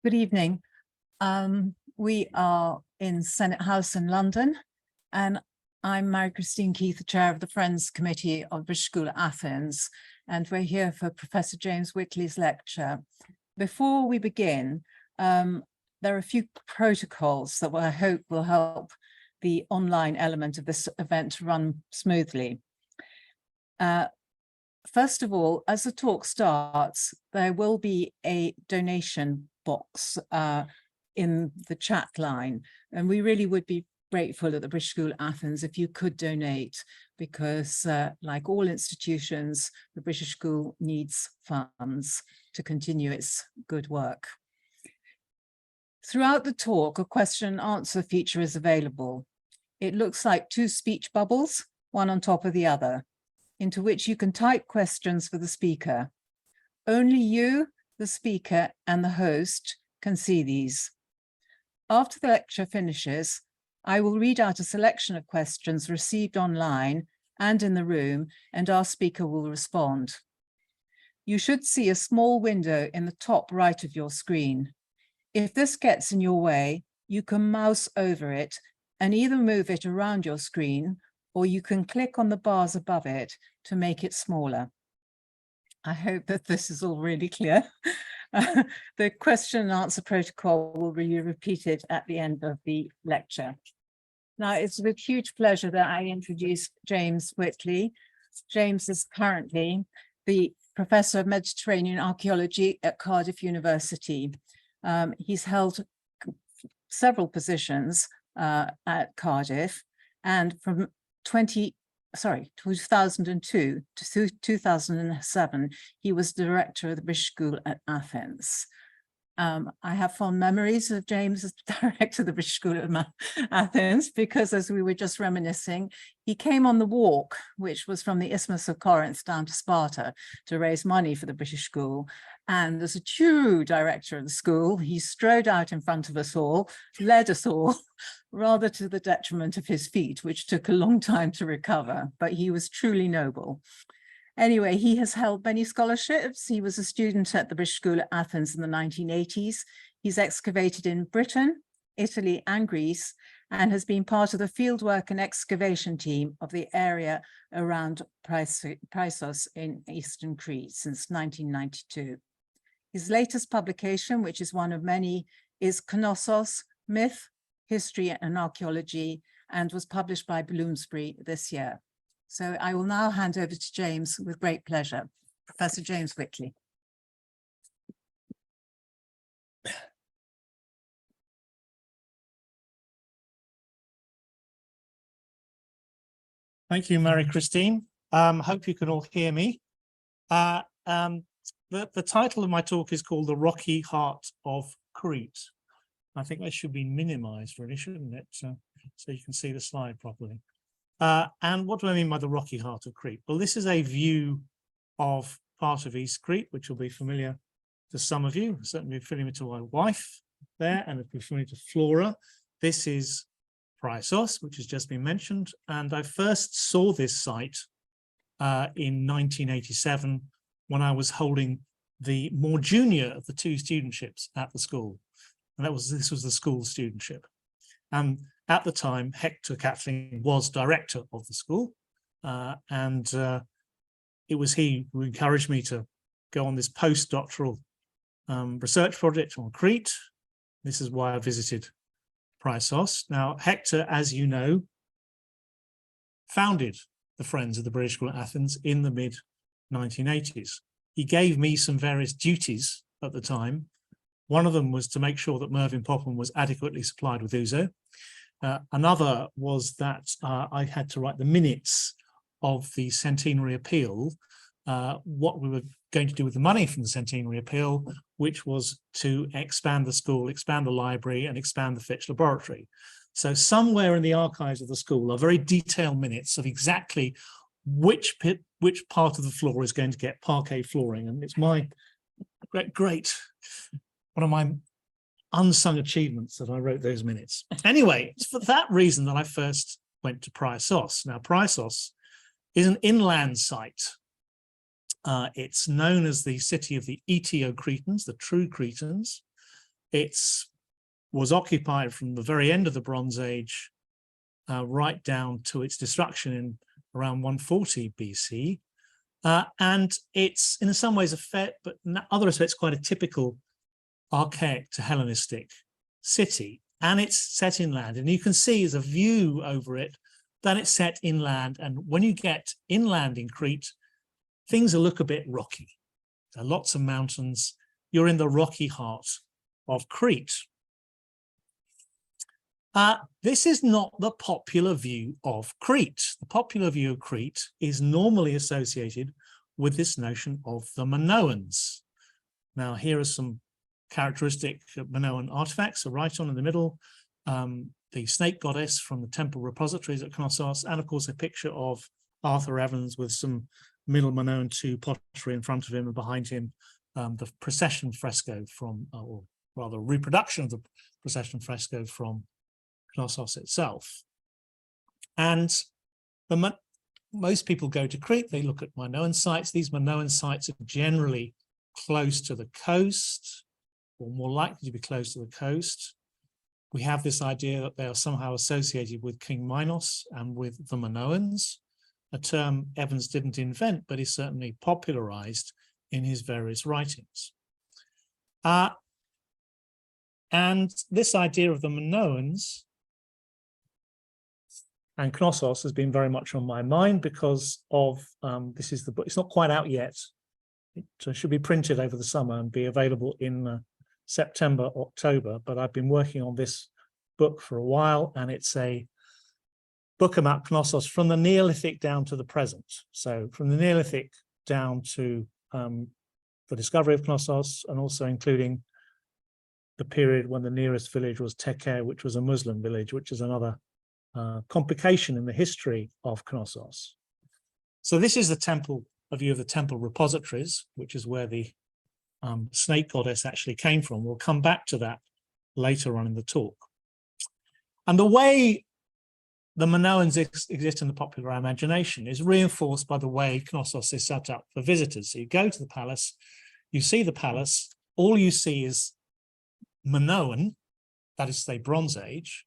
Good evening. We are in Senate House in London, and I'm Mary-Christine Keith, the chair of the Friends Committee of British School at Athens, and we're here for Professor James Whitley's lecture. Before we begin, there are a few protocols that I hope will help the online element of this event to run smoothly. First of all, as the talk starts, there will be a donation box in the chat line, and we really would be grateful at the British School at Athens if you could donate, because like all institutions, the British School needs funds to continue its good work. Throughout the talk, a question and answer feature is available. It looks like two speech bubbles, one on top of the other, into which you can type questions for the speaker. Only you, the speaker, and the host can see these. After the lecture finishes, I will read out a selection of questions received online and in the room, and our speaker will respond. You should see a small window in the top right of your screen. If this gets in your way, you can mouse over it and either move it around your screen, or you can click on the bars above it to make it smaller. I hope that this is all really clear. The question and answer protocol will be repeated at the end of the lecture. Now, it's with huge pleasure that I introduce James Whitley. James is currently the Professor of Mediterranean Archaeology at Cardiff University. He's held several positions at Cardiff, and from 2002 to 2007, he was director of the British School at Athens. I have fond memories of James as director of the British School at Athens, because as we were just reminiscing, he came on the walk, which was from the Isthmus of Corinth down to Sparta, to raise money for the British School. And as a true director of the school, he strode out in front of us all, led us all, rather to the detriment of his feet, which took a long time to recover, but he was truly noble. Anyway, he has held many scholarships. He was a student at the British School at Athens in the 1980s. He's excavated in Britain, Italy, and Greece, and has been part of the fieldwork and excavation team of the area around Prysos in eastern Crete since 1992. His latest publication, which is one of many, is Knossos, Myth, History and Archaeology, and was published by Bloomsbury this year. So I will now hand over to James with great pleasure. Professor James Whitley. Thank you, Mary-Christine. Hope you can all hear me. The title of my talk is called The Rocky Heart of Crete. I think that should be minimized, really, shouldn't it? So you can see the slide properly. And what do I mean by the rocky heart of Crete? Well, this is a view of part of East Crete, which will be familiar to some of you, certainly familiar to my wife there, and it'll be familiar to Flora. This is Prysos, which has just been mentioned. And I first saw this site in 1987 when I was holding the more junior of the two studentships at the school. And this was the school studentship. At the time, Hector Catling was director of the school, and it was he who encouraged me to go on this postdoctoral research project on Crete. This is why I visited Prysos. Now, Hector, as you know, founded the Friends of the British School at Athens in the mid-1980s. He gave me some various duties at the time. One of them was to make sure that Mervyn Popham was adequately supplied with ouzo. Another was that I had to write the minutes of the centenary appeal, what we were going to do with the money from the centenary appeal, which was to expand the school, expand the library, and expand the Fitch laboratory. So somewhere in the archives of the school are very detailed minutes of exactly which part of the floor is going to get parquet flooring. And it's my great, one of my unsung achievements that I wrote those minutes. Anyway, it's for that reason that I first went to Prysos. Now, Prysos is an inland site. It's known as the city of the Etio-Cretans, the true Cretans. it was occupied from the very end of the Bronze Age right down to its destruction in around 140 BC. And it's in some ways a fair, but in other respects, quite a typical archaic to Hellenistic city. And it's set inland. And you can see as a view over it that it's set inland. And when you get inland in Crete, things look a bit rocky. There are lots of mountains. You're in the rocky heart of Crete. This is not the popular view of Crete. The popular view of Crete is normally associated with this notion of the Minoans. Now, here are some characteristic Minoan artifacts, a rhyton in the middle, the snake goddess from the temple repositories at Knossos, and of course a picture of Arthur Evans with some Middle Minoan II pottery in front of him, and behind him the procession fresco from, or rather reproduction of the procession fresco from Knossos itself. And most people go to Crete, they look at Minoan sites. These Minoan sites are generally close to the coast, or more likely to be close to the coast. We have this idea that they are somehow associated with King Minos and with the Minoans, a term Evans didn't invent, but he certainly popularized in his various writings. And this idea of the Minoans and Knossos has been very much on my mind because of, this is the book, it's not quite out yet. It should be printed over the summer and be available in September, October, but I've been working on this book for a while, and it's a book about Knossos from the Neolithic down to the present. So from the Neolithic down to the discovery of Knossos, and also including the period when the nearest village was Tekke, which was a Muslim village, which is another complication in the history of Knossos. So this is the temple, a view of the temple repositories, which is where the snake goddess actually came from. We'll come back to that later on in the talk. And the way the Minoans exist in the popular imagination is reinforced by the way Knossos is set up for visitors. So you go to the palace, you see the palace, all you see is Minoan, that is to say Bronze Age.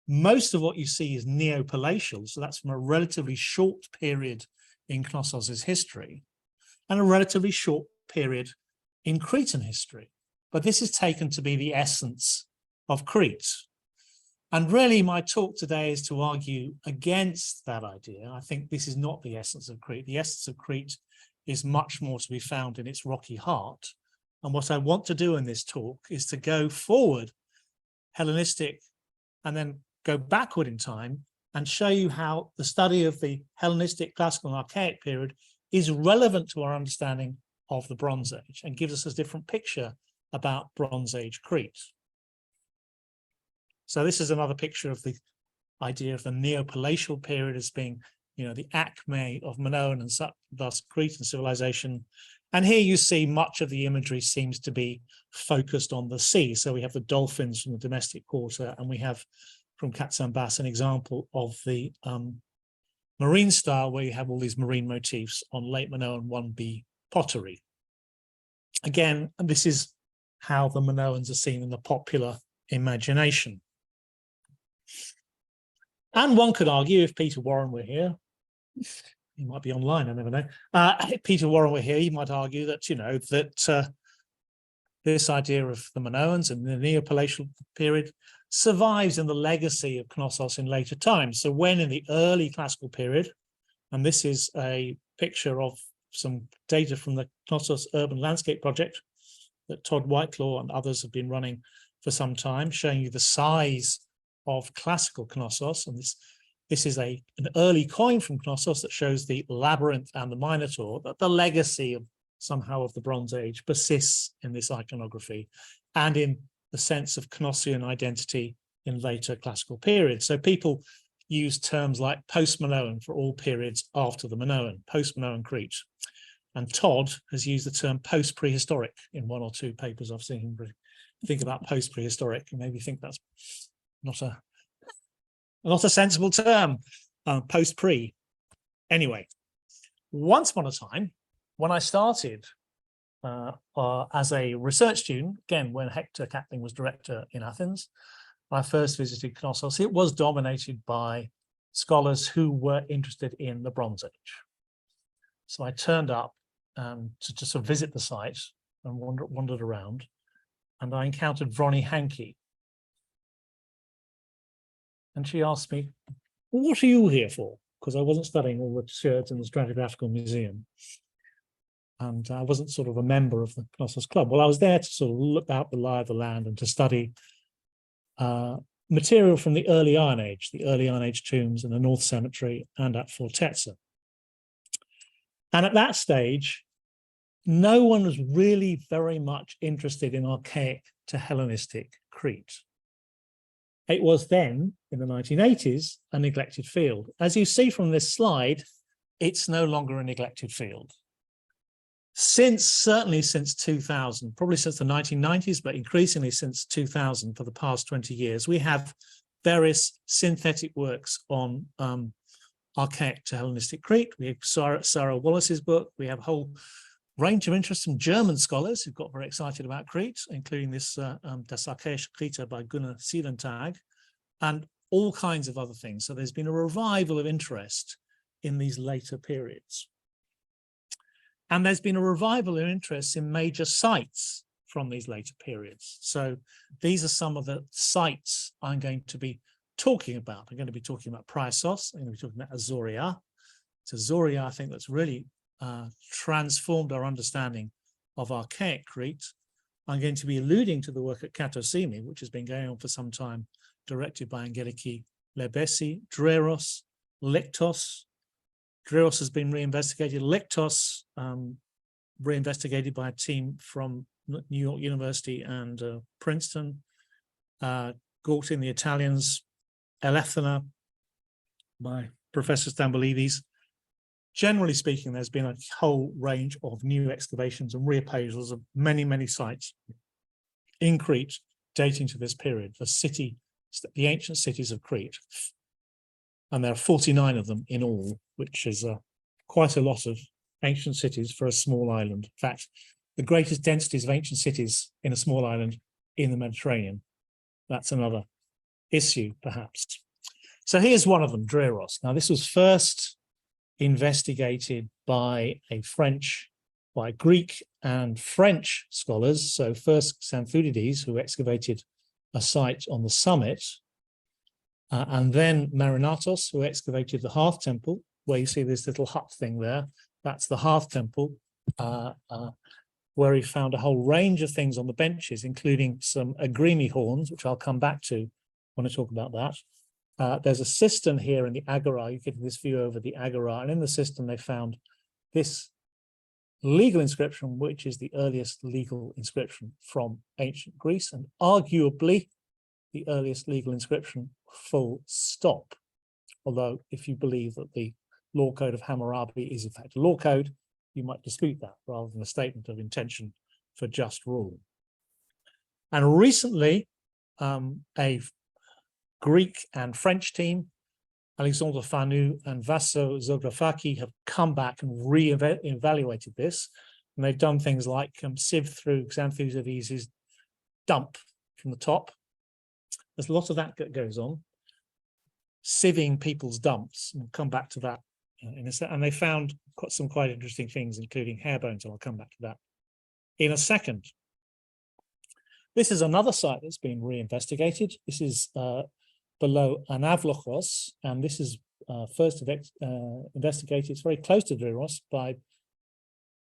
Most of what you see is neopalatial, so that's from a relatively short period in Knossos' history, and a relatively short period in Cretan history. But this is taken to be the essence of Crete. And really my talk today is to argue against that idea. I think this is not the essence of Crete. The essence of Crete is much more to be found in its rocky heart. And what I want to do in this talk is to go forward Hellenistic and then go backward in time and show you how the study of the Hellenistic, classical and archaic period is relevant to our understanding of the Bronze Age and gives us a different picture about Bronze Age Crete. So this is another picture of the idea of the neopalatial period as being, the acme of Minoan and thus Cretan civilization. And here you see much of the imagery seems to be focused on the sea. So we have the dolphins from the domestic quarter, and we have from Katsambas an example of the marine style where you have all these marine motifs on late Minoan 1B pottery. Again, and this is how the Minoans are seen in the popular imagination. And one could argue, if Peter Warren were here, he might be online, I never know. If Peter Warren were here, he might argue that, that this idea of the Minoans and the Neopalatial period survives in the legacy of Knossos in later times. So when in the early classical period, and this is a picture of some data from the Knossos Urban Landscape Project that Todd Whitelaw and others have been running for some time, showing you the size of classical Knossos. And this is an early coin from Knossos that shows the labyrinth and the Minotaur, that the legacy of somehow of the Bronze Age persists in this iconography and in the sense of Knossian identity in later classical periods. So people use terms like post-Minoan for all periods after the Minoan, post-Minoan Crete. And Todd has used the term post-prehistoric in one or two papers I've seen him think about post-prehistoric, and maybe think that's not a sensible term, post-pre. Anyway, once upon a time, when I started as a research student, again, when Hector Catling was director in Athens, I first visited Knossos. It was dominated by scholars who were interested in the Bronze Age. So I turned up to sort of visit the site and wandered around, and I encountered Vroni Hankey. And she asked me, well, what are you here for? Because I wasn't studying all the shirts in the Stratigraphical Museum. And I wasn't sort of a member of the Knossos Club. Well, I was there to sort of look out the lie of the land and to study material from the early Iron Age tombs in the North Cemetery and at Fortezza. And at that stage, no one was really very much interested in archaic to Hellenistic Crete. It was then, in the 1980s, a neglected field. As you see from this slide, it's no longer a neglected field. Certainly since 2000, probably since the 1990s, but increasingly since 2000 for the past 20 years, we have various synthetic works on archaic to Hellenistic Crete. We have Sarah Wallace's book. We have a whole range of interest from German scholars who got very excited about Crete, including this Das Archaische Crete by Gunnar Seelentag, and all kinds of other things. So there's been a revival of interest in these later periods. And there's been a revival of interest in major sites from these later periods. So these are some of the sites I'm going to be talking about. I'm going to be talking about Priasos. I'm going to be talking about Azoria. It's Azoria, I think, that's really transformed our understanding of archaic Crete. I'm going to be alluding to the work at Katosimi, which has been going on for some time, directed by Angeliki Lebesi, Dreros, Lictos. Dreros has been reinvestigated. Lictos, reinvestigated by a team from New York University and Princeton. Gortin, the Italians. Elefthana by Professor Stambolides. Generally speaking, there's been a whole range of new excavations and reappraisals of many, many sites in Crete dating to this period, the ancient cities of Crete. And there are 49 of them in all, which is quite a lot of ancient cities for a small island. In fact, the greatest densities of ancient cities in a small island in the Mediterranean. That's another issue, perhaps. So here's one of them, Dreros. Now, this was first investigated by Greek and French scholars. So first Xanthudides, who excavated a site on the summit, and then Marinatos, who excavated the Hearth Temple, where you see this little hut thing there. That's the Hearth Temple, where he found a whole range of things on the benches, including some agrimi horns, which I'll come back to when I talk about that. There's a cistern here in the Agora. You get this view over the Agora, and in the cistern they found this legal inscription, which is the earliest legal inscription from ancient Greece, and arguably the earliest legal inscription, full stop. Although if you believe that the law code of Hammurabi is in fact a law code, you might dispute that rather than a statement of intention for just rule. And recently, a Greek and French team, Alexandre Fanu and Vasso Zografaki, have come back and re-evaluated this. And they've done things like sieve through Xanthudides' dump from the top. There's a lot of that goes on. Sieving people's dumps. We'll come back to that in a second. And they found some quite interesting things, including hair bones, and I'll come back to that in a second. This is another site that's been re-investigated. This is below Anavlochos, and this is first investigated. It's very close to Dreros by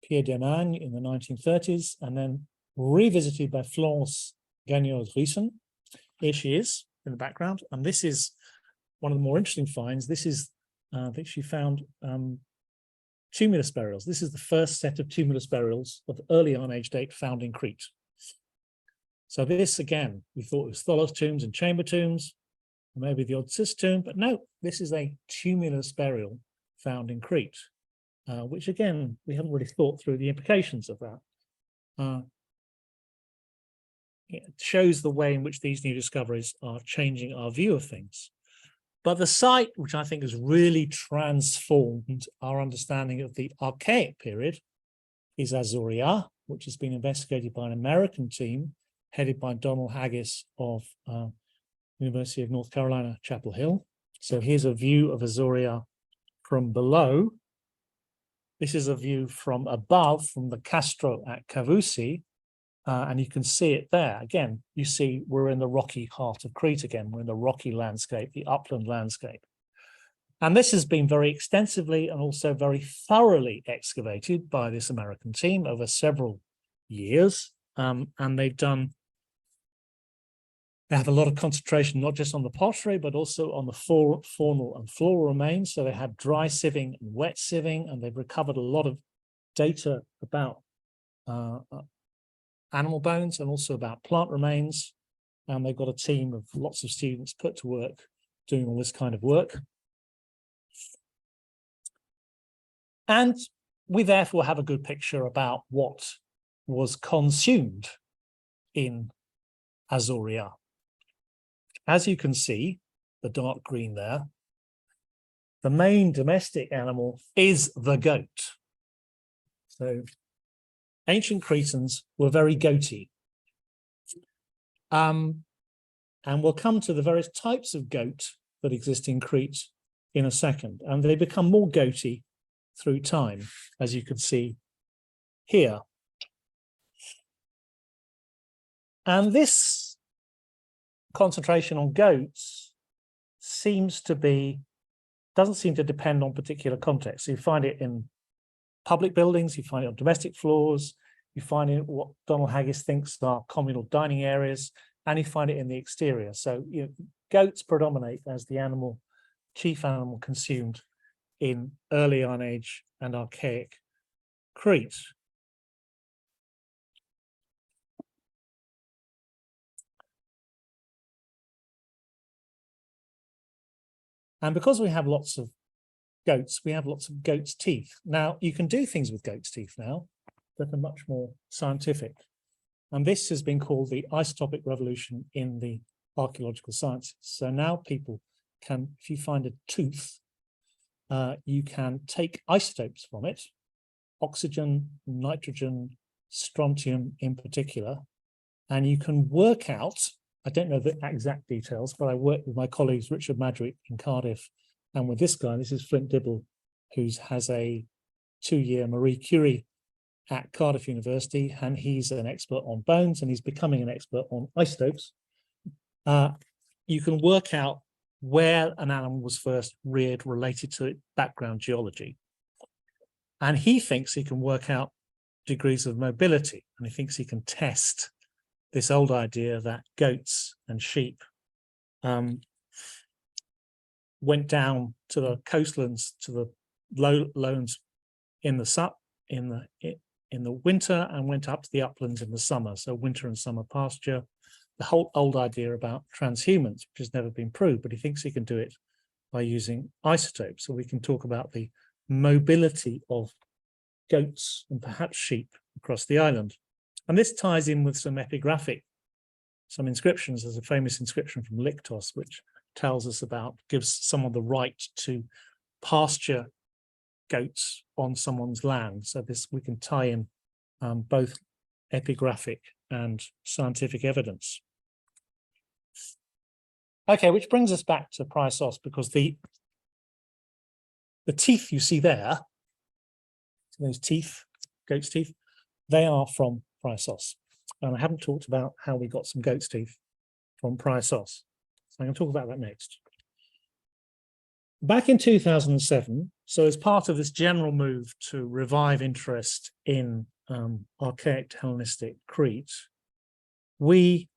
Pierre Demagne in the 1930s, and then revisited by Florence Gagnon-Ruisson. Here she is in the background, and this is one of the more interesting finds. This is that she found tumulus burials. This is the first set of tumulus burials of early Iron Age date found in Crete. So this, again, we thought it was tholos tombs and chamber tombs, maybe the odd cis tomb, but no, this is a tumulus burial found in Crete, which again, we haven't really thought through the implications of that. It shows the way in which these new discoveries are changing our view of things. But the site, which I think has really transformed our understanding of the archaic period, is Azoria. which has been investigated by an American team headed by Donald Haggis of University of North Carolina, Chapel Hill. So here's a view of Azuria from below. This is a view from above, from the Castro at Cavusi, and you can see it there. Again, you see we're in the rocky heart of Crete again. We're in the rocky landscape, the upland landscape. And this has been very extensively and also very thoroughly excavated by this American team over several years. And they have a lot of concentration, not just on the pottery, but also on the faunal and floral remains. So they have dry sieving and wet sieving, and they've recovered a lot of data about animal bones and also about plant remains. And they've got a team of lots of students put to work doing all this kind of work. And we therefore have a good picture about what was consumed in Azuria. As you can see, the dark green there, the main domestic animal is the goat. So ancient Cretans were very goaty. And we'll come to the various types of goat that exist in Crete in a second. And they become more goaty through time, as you can see here. And this concentration on goats doesn't seem to depend on particular contexts. You find it in public buildings, you find it on domestic floors, you find it in what Donald Haggis thinks are communal dining areas, and you find it in the exterior. So goats predominate as the chief animal consumed in early Iron Age and Archaic Crete. And because we have lots of goats, we have lots of goat's teeth. Now, you can do things with goat's teeth now that are much more scientific. And this has been called the isotopic revolution in the archaeological sciences. So now people can, if you find a tooth, you can take isotopes from it, oxygen, nitrogen, strontium in particular, and you can work out, I don't know the exact details, but I worked with my colleagues, Richard Madrick in Cardiff, and with this guy, this is Flint Dibble, who has a 2-year Marie Curie at Cardiff University, and he's an expert on bones, and he's becoming an expert on isotopes. You can work out where an animal was first reared related to its background geology. And he thinks he can work out degrees of mobility, and he thinks he can test this old idea that goats and sheep went down to the coastlands, to the lowlands in the winter, and went up to the uplands in the summer. So winter and summer pasture. The whole old idea about transhumance, which has never been proved, but he thinks he can do it by using isotopes. So we can talk about the mobility of goats and perhaps sheep across the island. And this ties in with some inscriptions. There's a famous inscription from Lyctos, which tells us gives someone the right to pasture goats on someone's land. So we can tie in both epigraphic and scientific evidence. Okay, which brings us back to Priasos, because the teeth you see there, those teeth, goat's teeth, they are from Priasos. And I haven't talked about how we got some goat's teeth from Priasos. So I'm going to talk about that next. Back in 2007, so as part of this general move to revive interest in archaic Hellenistic Crete, we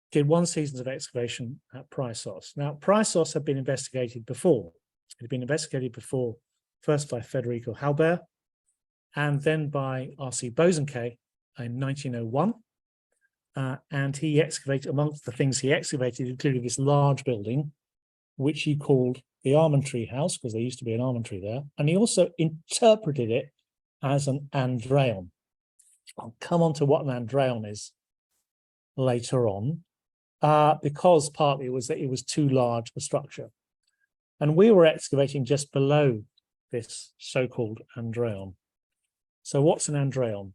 did 1 season of excavation at Priasos. Now, Priasos had been investigated before. It had been investigated before, first by Federico Halbert, and then by R.C. Bosanquet in 1901. And he excavated, amongst the things he excavated, including this large building, which he called the Armentry House, because there used to be an armentry there. And he also interpreted it as an andreion. I'll come on to what an andreion is later on, because partly it was that it was too large a structure. And we were excavating just below this so-called andreion. So what's an andreion?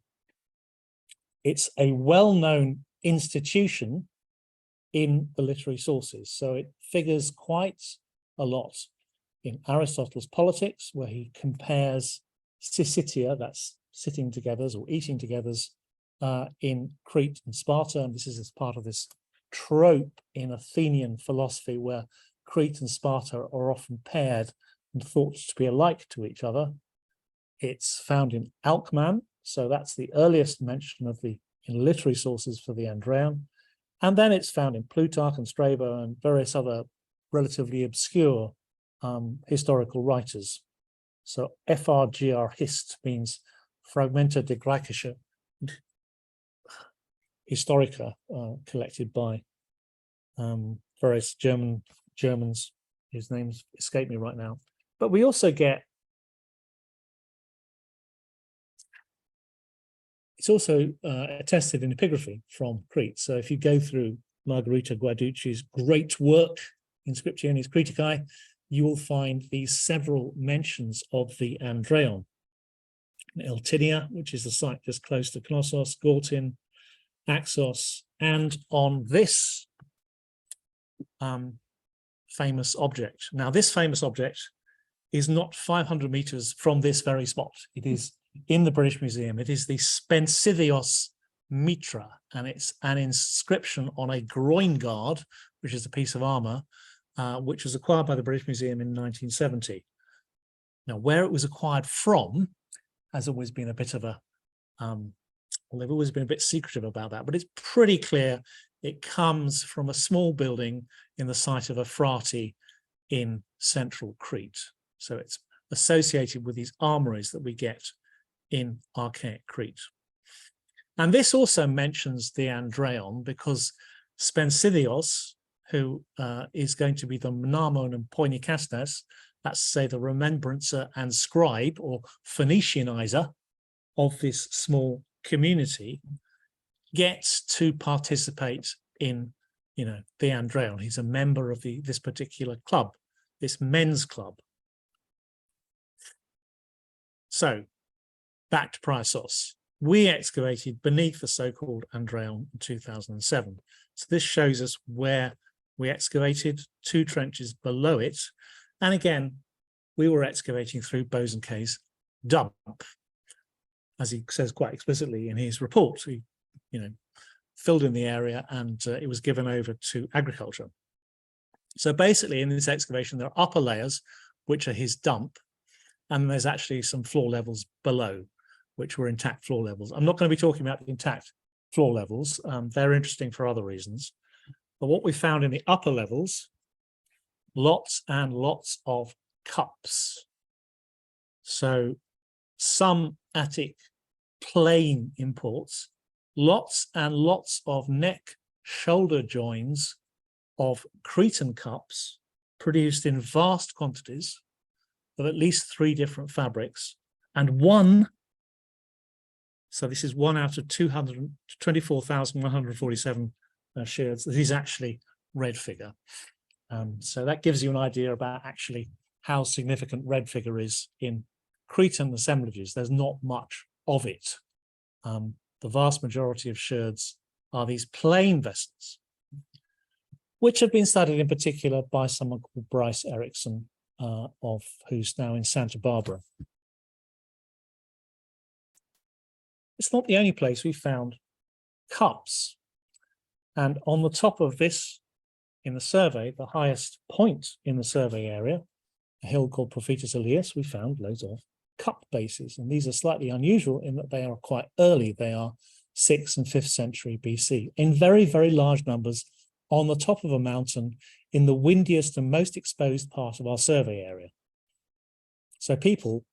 It's a well-known institution in the literary sources. So it figures quite a lot in Aristotle's Politics, where he compares syssitia, that's sitting togethers or eating togethers, in Crete and Sparta. And this is as part of this trope in Athenian philosophy where Crete and Sparta are often paired and thought to be alike to each other. It's found in Alcman, so that's the earliest mention of the in literary sources for the andreion. And then it's found in Plutarch and Strabo and various other relatively obscure historical writers. So FRGR hist means Fragmenta de Graecische Historica, collected by various Germans whose names escape me right now. But we also get, it's also attested in epigraphy from Crete. So if you go through Margherita Guarducci's great work, Inscriptiones Criticae, you will find these several mentions of the andreion. Eltinia, which is the site just close to Knossos, Gortyn, Axos, and on this famous object. Now, this famous object is not 500 meters from this very spot. It is in the British Museum. It is the Spensithios Mitra, and it's an inscription on a groin guard, which is a piece of armor, which was acquired by the British Museum in 1970. Now, where it was acquired from has always been a bit of a, well, they've always been a bit secretive about that, but it's pretty clear it comes from a small building in the site of a frati in central Crete. So it's associated with these armories that we get in Archaic Crete. And this also mentions the andreion because Spensithios, who is going to be the mnemon and poinikastes, that's to say the remembrancer and scribe or Phoenicianizer of this small community, gets to participate in, the andreion. He's a member of this particular club, this men's club. So back to Priasos. We excavated beneath the so-called andreion in 2007. So this shows us where we excavated, 2 trenches below it. And again, we were excavating through Bosanquet's dump, as he says quite explicitly in his report. He, filled in the area and it was given over to agriculture. So basically in this excavation, there are upper layers, which are his dump, and there's actually some floor levels below, which were intact floor levels. I'm not going to be talking about the intact floor levels. They're interesting for other reasons. But what we found in the upper levels, lots and lots of cups. So some Attic plain imports, lots and lots of neck shoulder joins of Cretan cups produced in vast quantities of at least 3 different fabrics, and one, so this is 1 out of 224,147 sherds, that is actually red figure. So that gives you an idea about actually how significant red figure is in Cretan assemblages. There's not much of it. The vast majority of sherds are these plain vessels, which have been studied in particular by someone called Bryce Erickson, who's now in Santa Barbara. It's not the only place we found cups. And on the top of this, in the survey, the highest point in the survey area, a hill called Prophetus Elias, we found loads of cup bases. And these are slightly unusual in that they are quite early. They are 6th and 5th century BC in very, very large numbers on the top of a mountain in the windiest and most exposed part of our survey area. So people,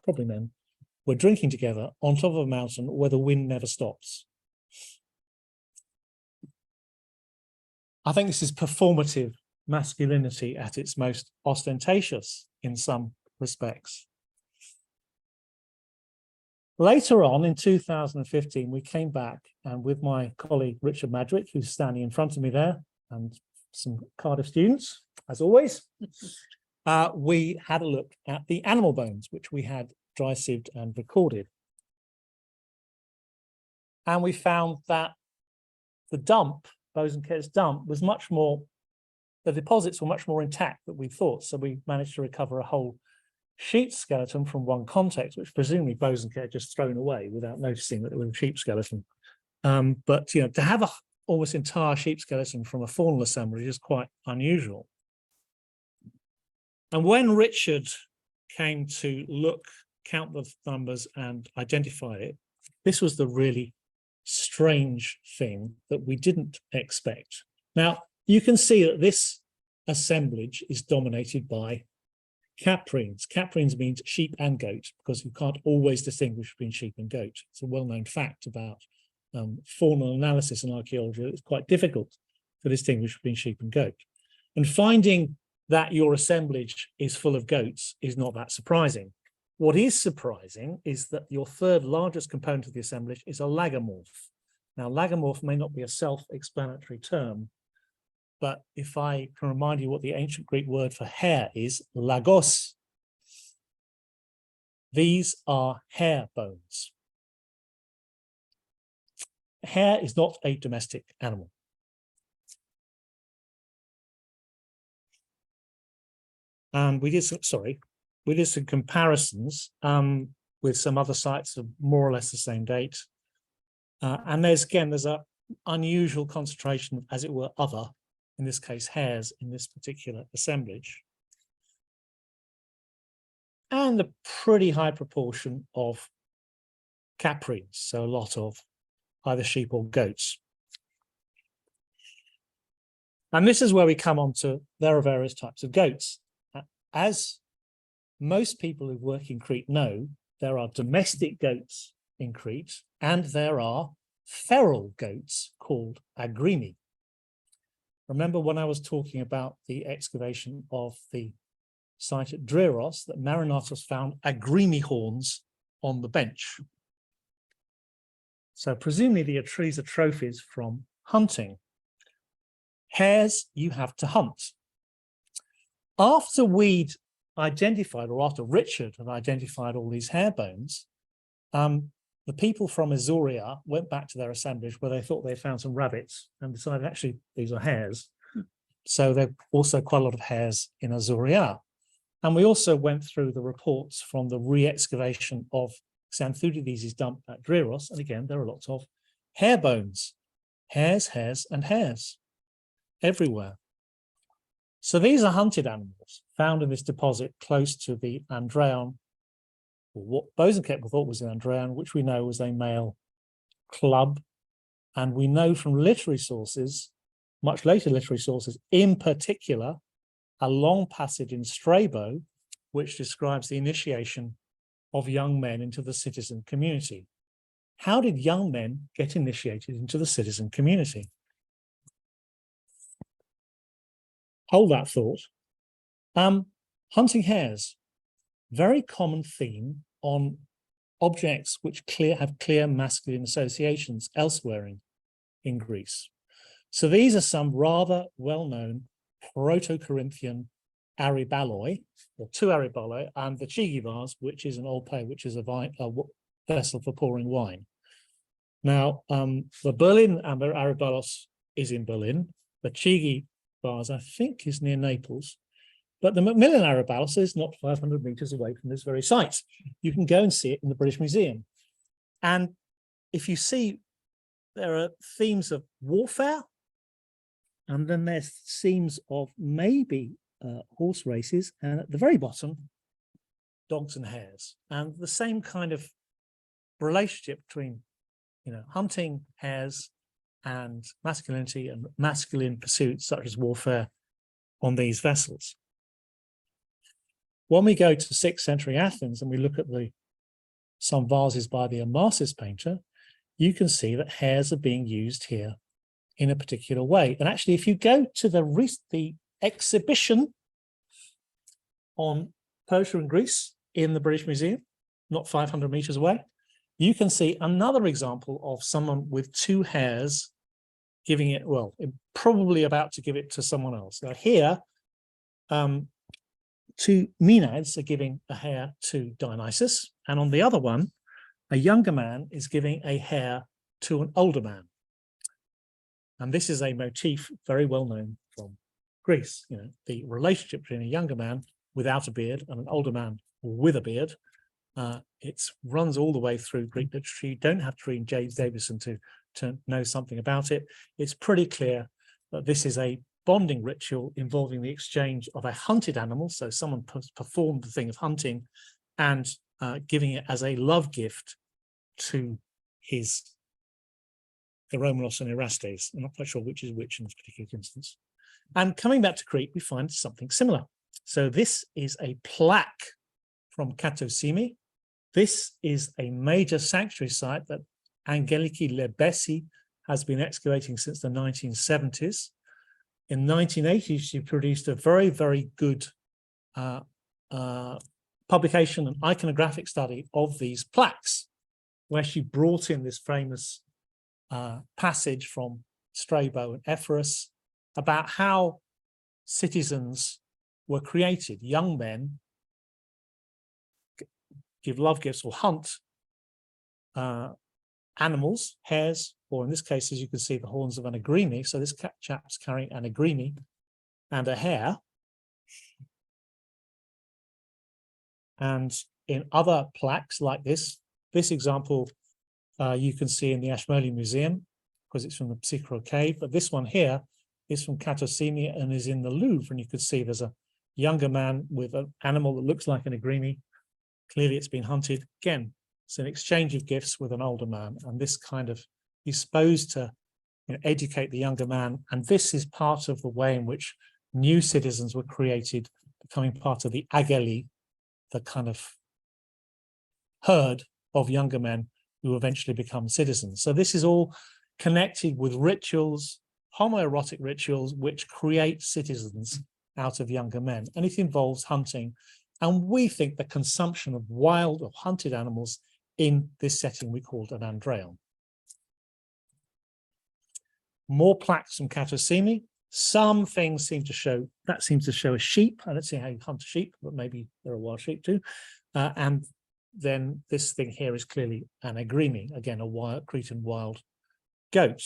probably men, were drinking together on top of a mountain where the wind never stops. I think this is performative masculinity at its most ostentatious in some respects. Later on in 2015, we came back and with my colleague, Richard Madrick, who's standing in front of me there, and some Cardiff students, as always, we had a look at the animal bones, which we had dry sieved and recorded. And we found that the dump, Bosanquet's dump, was much more, the deposits were much more intact than we thought. So we managed to recover a whole sheep skeleton from one context, which presumably Bosanquet had just thrown away without noticing that it was a sheep skeleton. But you know, to have a almost entire sheep skeleton from a faunal assemblage is quite unusual. And when Richard came to look, count the numbers and identify it, this was the really strange thing that we didn't expect. Now, you can see that this assemblage is dominated by caprines. Caprines means sheep and goat, because you can't always distinguish between sheep and goat. It's a well-known fact about faunal analysis in archaeology. It's quite difficult to distinguish between sheep and goat. And finding that your assemblage is full of goats is not that surprising. What is surprising is that your third largest component of the assemblage is a lagomorph. Now, lagomorph may not be a self-explanatory term, but if I can remind you what the ancient Greek word for hare is, lagos. These are hare bones. Hare is not a domestic animal. And we did some comparisons with some other sites of more or less the same date. And there's an unusual concentration of, as it were, other, in this case, hares in this particular assemblage. And a pretty high proportion of caprines, so a lot of either sheep or goats. And this is where we come on to, there are various types of goats. As most people who work in Crete know, there are domestic goats in Crete, and there are feral goats called agrimi. Remember when I was talking about the excavation of the site at Driros, that Marinatos found agrimi horns on the bench. So presumably these are trophies from hunting. Hares you have to hunt. After we'd identified, or after Richard had identified all these hare bones, the people from Azuria went back to their assemblage where they thought they found some rabbits and decided actually these are hares. So there are also quite a lot of hares in Azuria. And we also went through the reports from the re-excavation of Xanthudides' dump at Driros, and again there are lots of hare bones, hares, and hares everywhere. So these are hunted animals found in this deposit close to the andreion, or what Bosanquet thought was an andreion, which we know was a male club. And we know from literary sources, much later literary sources, in particular, a long passage in Strabo, which describes the initiation of young men into the citizen community. How did young men get initiated into the citizen community? Hold that thought. Hunting hares, very common theme on objects which have clear masculine associations elsewhere in Greece. So these are some rather well-known Proto-Corinthian aribaloi, or two aribaloi, and the chigi vase, which is an olpe, which is a vessel for pouring wine. Now, the Berlin aribalos is in Berlin. The chigi vase, I think, is near Naples. But the Macmillan aribalos is not 500 meters away from this very site. You can go and see it in the British Museum. And if you see, there are themes of warfare, and then there's themes of maybe horse races, and at the very bottom, dogs and hares. And the same kind of relationship between, hunting hares and masculinity and masculine pursuits such as warfare on these vessels. When we go to 6th century Athens and we look at some vases by the Amasis painter, you can see that hares are being used here in a particular way. And actually, if you go to the exhibition on Persia and Greece in the British Museum, not 500 meters away, you can see another example of someone with two hares giving it, well, probably about to give it to someone else. Now here, two Maenads are giving a hare to Dionysus, and on the other one, a younger man is giving a hare to an older man. And this is a motif very well known from Greece. You know, the relationship between a younger man without a beard and an older man with a beard. It runs all the way through Greek literature. You don't have to read James Davison to know something about it. It's pretty clear that this is a bonding ritual involving the exchange of a hunted animal. So someone performed the thing of hunting and giving it as a love gift to his Eromenos and Erastes. I'm not quite sure which is which in this particular instance. And coming back to Crete, we find something similar. So this is a plaque from Katosimi. This is a major sanctuary site that Angeliki Lebesi has been excavating since the 1970s. In the 1980s, she produced a very, very good publication, an iconographic study of these plaques, where she brought in this famous passage from Strabo and Ephorus about how citizens were created. Young men give love gifts or hunt animals, hares, or in this case, as you can see, the horns of an agrimi. So this chap's carrying an agrimi and a hare. And in other plaques like this example you can see in the Ashmolean Museum because it's from the Psychro cave, but this one here is from Katosimi and is in the Louvre, and you can see there's a younger man with an animal that looks like an agrimi. Clearly it's been hunted. Again, it's an exchange of gifts with an older man, and this kind of is supposed to educate the younger man, and this is part of the way in which new citizens were created, becoming part of the ageli, the kind of herd of younger men who eventually become citizens. So this is all connected with rituals, homoerotic rituals, which create citizens out of younger men, and it involves hunting. And we think the consumption of wild or hunted animals in this setting we called an andreion. More plaques from Katosimi. Some things seem to show, that seems to show a sheep. I don't see how you hunt a sheep, but maybe there are wild sheep too. And then this thing here is clearly an agrimi, again, a wild Cretan wild goat.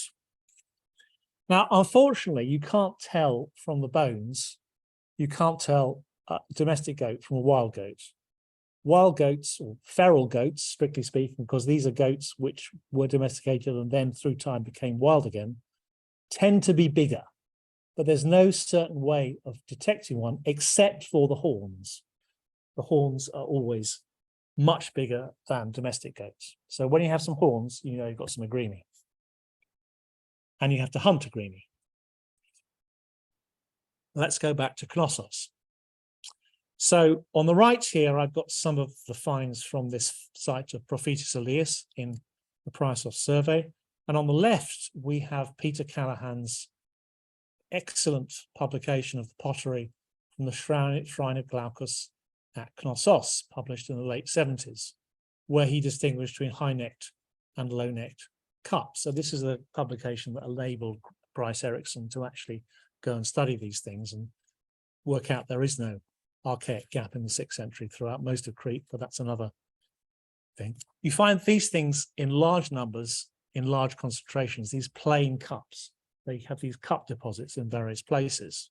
Now, unfortunately, you can't tell from the bones, you can't tell a domestic goat from a wild goat. Wild goats, or feral goats, strictly speaking, because these are goats which were domesticated and then through time became wild again, tend to be bigger. But there's no certain way of detecting one except for the horns. The horns are always much bigger than domestic goats. So when you have some horns, you know you've got some agrimi. And you have to hunt agrimi. Let's go back to Knossos. So on the right here, I've got some of the finds from this site of Prophetus Elias in the Priceoff survey. And on the left, we have Peter Callahan's excellent publication of the pottery from the Shrine of Glaucus at Knossos, published in the late 70s, where he distinguished between high-necked and low-necked cups. So this is a publication that enabled Bryce Erickson to actually go and study these things and work out there is no archaic gap in the 6th century throughout most of Crete, but that's another thing. You find these things in large numbers, in large concentrations, these plain cups. They have these cup deposits in various places.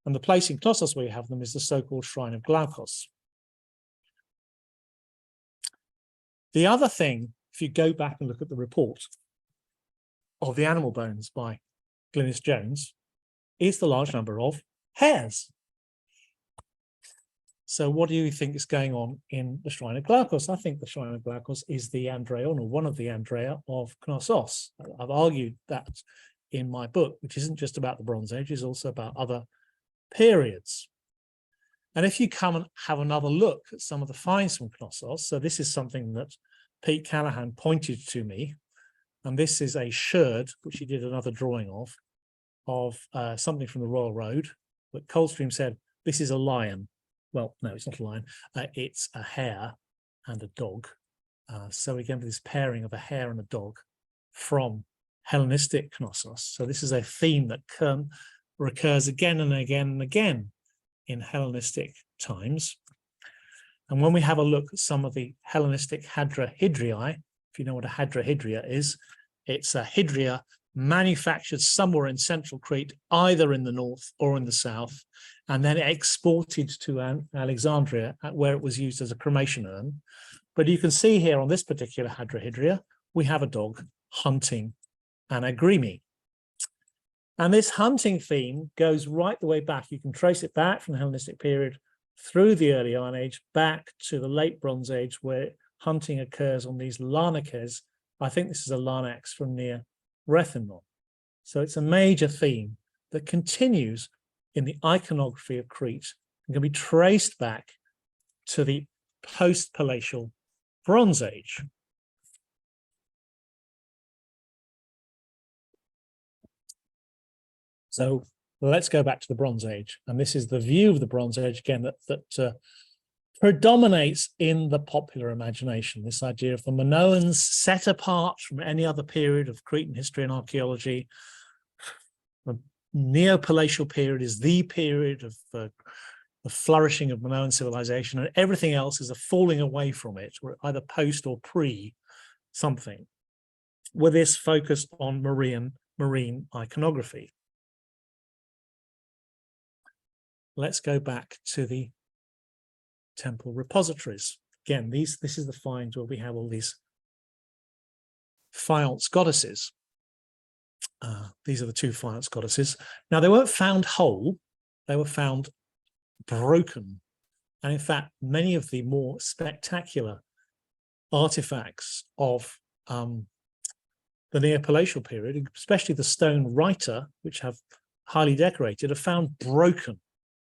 And the place in Knossos where you have them is the so-called Shrine of Glaucus. The other thing, if you go back and look at the report of the animal bones by Glynis Jones, is the large number of hares. So what do you think is going on in the Shrine of Glaucus? I think the Shrine of Glaucus is the andreion, or one of the andreia of Knossos. I've argued that in my book, which isn't just about the Bronze Age, it's also about other periods. And if you come and have another look at some of the finds from Knossos, so this is something that Pete Callahan pointed to me, and this is a sherd, which he did another drawing of something from the Royal Road, but Coldstream said, this is a lion. Well, no, it's not a lion, it's a hare and a dog. So again, this pairing of a hare and a dog from Hellenistic Knossos. So this is a theme that recurs again and again and again in Hellenistic times. And when we have a look at some of the Hellenistic hadrahydriae, if you know what a hadrahydria is, It's a hydria manufactured somewhere in central Crete, either in the north or in the south, and then exported to Alexandria, where it was used as a cremation urn. But you can see here on this particular hydria, we have a dog hunting an agrimi. And this hunting theme goes right the way back. You can trace it back from the Hellenistic period through the early Iron Age, back to the late Bronze Age, where hunting occurs on these larnaces. I think this is a larnax from near Rethymnon. So it's a major theme that continues in the iconography of Crete and can be traced back to the post-palatial Bronze Age. So let's go back to the Bronze Age. And this is the view of the Bronze Age, again, that predominates in the popular imagination, this idea of the Minoans set apart from any other period of Cretan history and archaeology. The neopalatial period is the period of the flourishing of Minoan civilization, and everything else is a falling away from it, or either post or pre something, with this focus on marine iconography. Let's go back to the temple repositories. Again, this is the find where we have all these faience goddesses. These are the two faience goddesses. Now, they weren't found whole, they were found broken. And in fact, many of the more spectacular artifacts of the Neopalatial period, especially the stone rhyta, which have highly decorated, are found broken.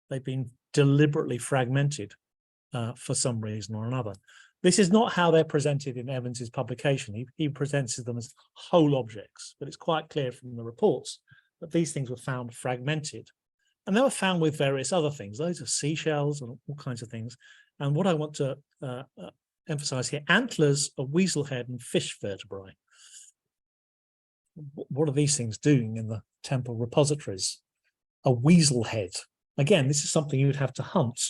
They've been deliberately fragmented for some reason or another. This is not how they're presented in Evans's publication. He presents them as whole objects, but it's quite clear from the reports that these things were found fragmented. And they were found with various other things, loads of seashells and all kinds of things. And what I want to emphasize here, antlers, a weasel head, and fish vertebrae. What are these things doing in the temple repositories? A weasel head. Again, this is something you would have to hunt.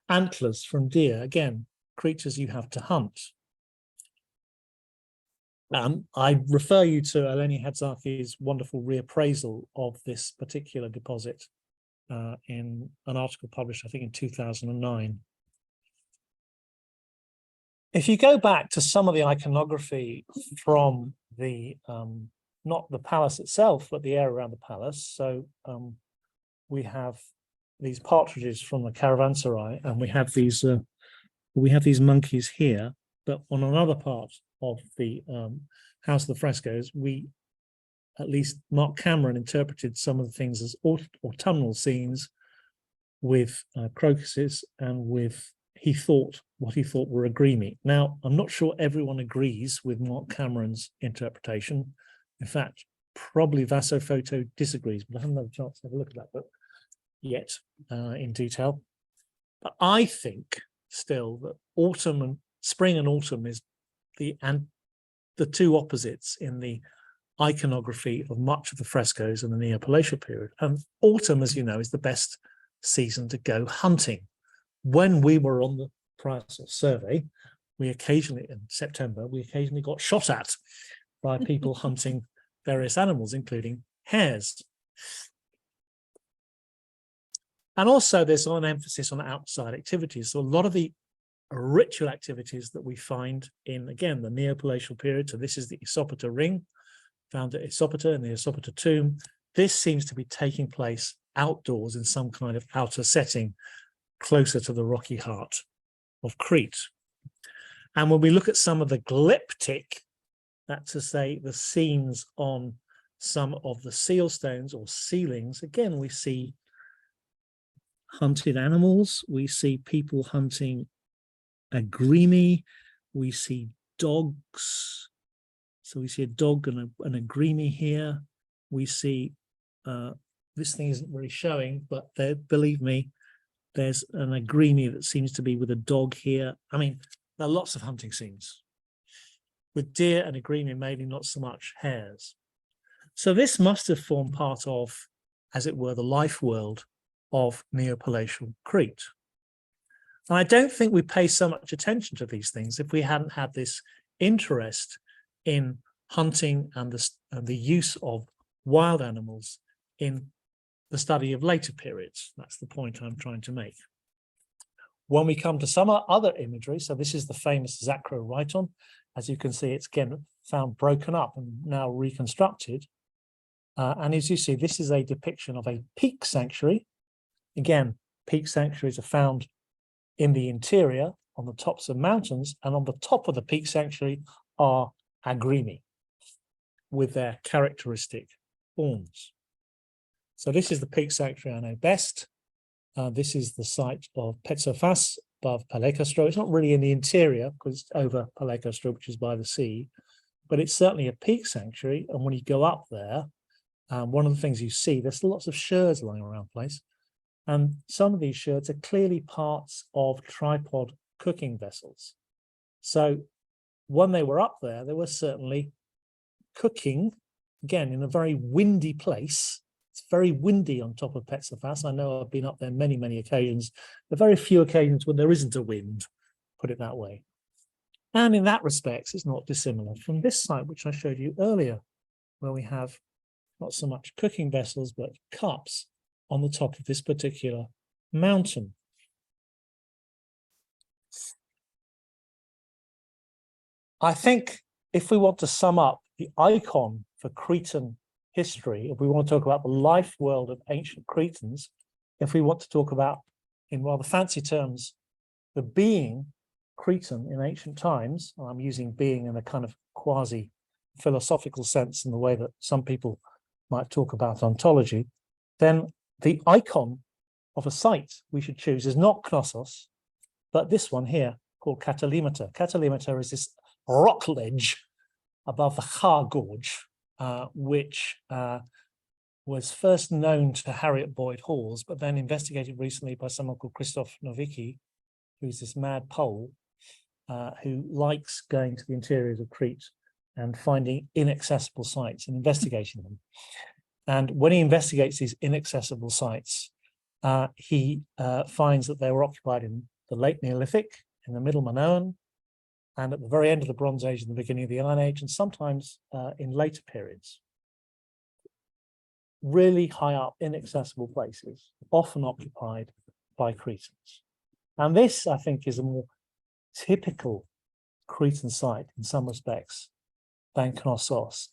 Antlers from deer, again, creatures you have to hunt. I refer you to Eleni Hadzaki's wonderful reappraisal of this particular deposit in an article published, I think, in 2009. If you go back to some of the iconography from the, not the palace itself, but the area around the palace, so we have these partridges from the caravanserai, and we have these monkeys here. But on another part of the House of the Frescoes, at least Mark Cameron interpreted some of the things as autumnal scenes with crocuses and with what he thought were agrimi. Now, I'm not sure everyone agrees with Mark Cameron's interpretation. In fact, probably Vasophoto disagrees, but I haven't had a chance to have a look at that book yet in detail. But I think still that spring and autumn is the two opposites in the iconography of much of the frescoes in the Neopalatial period. And autumn, as you know, is the best season to go hunting. When we were on the prior survey, we occasionally, in September, got shot at by people hunting various animals, including hares. And also there's an emphasis on outside activities. So a lot of the ritual activities that we find in, again, the Neopalatial period, so this is the Isopeta ring, found at Isopeta in the Isopeta tomb. This seems to be taking place outdoors in some kind of outer setting, closer to the rocky heart of Crete. And when we look at some of the glyptic, that's to say the scenes on some of the seal stones or ceilings, again, we see hunted animals, we see people hunting agrimi, we see dogs. So we see a dog and an agrimi here. We see, this thing isn't really showing, but there, believe me, there's an agrimi that seems to be with a dog here. I mean, there are lots of hunting scenes with deer and agrimi, maybe not so much hares. So this must have formed part of, as it were, the life world of Neopalatial Crete. And I don't think we pay so much attention to these things if we hadn't had this interest in hunting and the use of wild animals in the study of later periods. That's the point I'm trying to make. When we come to some other imagery, so this is the famous zooarchaeology. As you can see, it's again found broken up and now reconstructed. And as you see, this is a depiction of a peak sanctuary. Again, peak sanctuaries are found in the interior on the tops of mountains, and on the top of the peak sanctuary are agrimi with their characteristic horns. So this is the peak sanctuary I know best. This is the site of Petzofas above Palekastro. It's not really in the interior because it's over Palekastro, which is by the sea, but it's certainly a peak sanctuary. And when you go up there, one of the things you see, there's lots of sherds lying around the place. And some of these sherds are clearly parts of tripod cooking vessels. So when they were up there, they were certainly cooking, again, in a very windy place. It's very windy on top of Petzofas. I know I've been up there many, many occasions. There are very few occasions when there isn't a wind, put it that way. And in that respect, it's not dissimilar from this site, which I showed you earlier, where we have not so much cooking vessels, but cups on the top of this particular mountain. I think if we want to sum up the icon for Cretan history, if we want to talk about the life world of ancient Cretans, if we want to talk about, in rather fancy terms, the being Cretan in ancient times, and I'm using being in a kind of quasi-philosophical sense in the way that some people might talk about ontology, then the icon of a site we should choose is not Knossos, but this one here called Katalimata. Katalimata is this rock ledge above the Hare Gorge, which was first known to Harriet Boyd Hawes, but then investigated recently by someone called Christoph Nowicki, who's this mad Pole who likes going to the interiors of Crete and finding inaccessible sites and investigating them. And when he investigates these inaccessible sites, he finds that they were occupied in the late Neolithic, in the middle Minoan, and at the very end of the Bronze Age and the beginning of the Iron Age, and sometimes in later periods. Really high up, inaccessible places, often occupied by Cretans. And this, I think, is a more typical Cretan site in some respects than Knossos,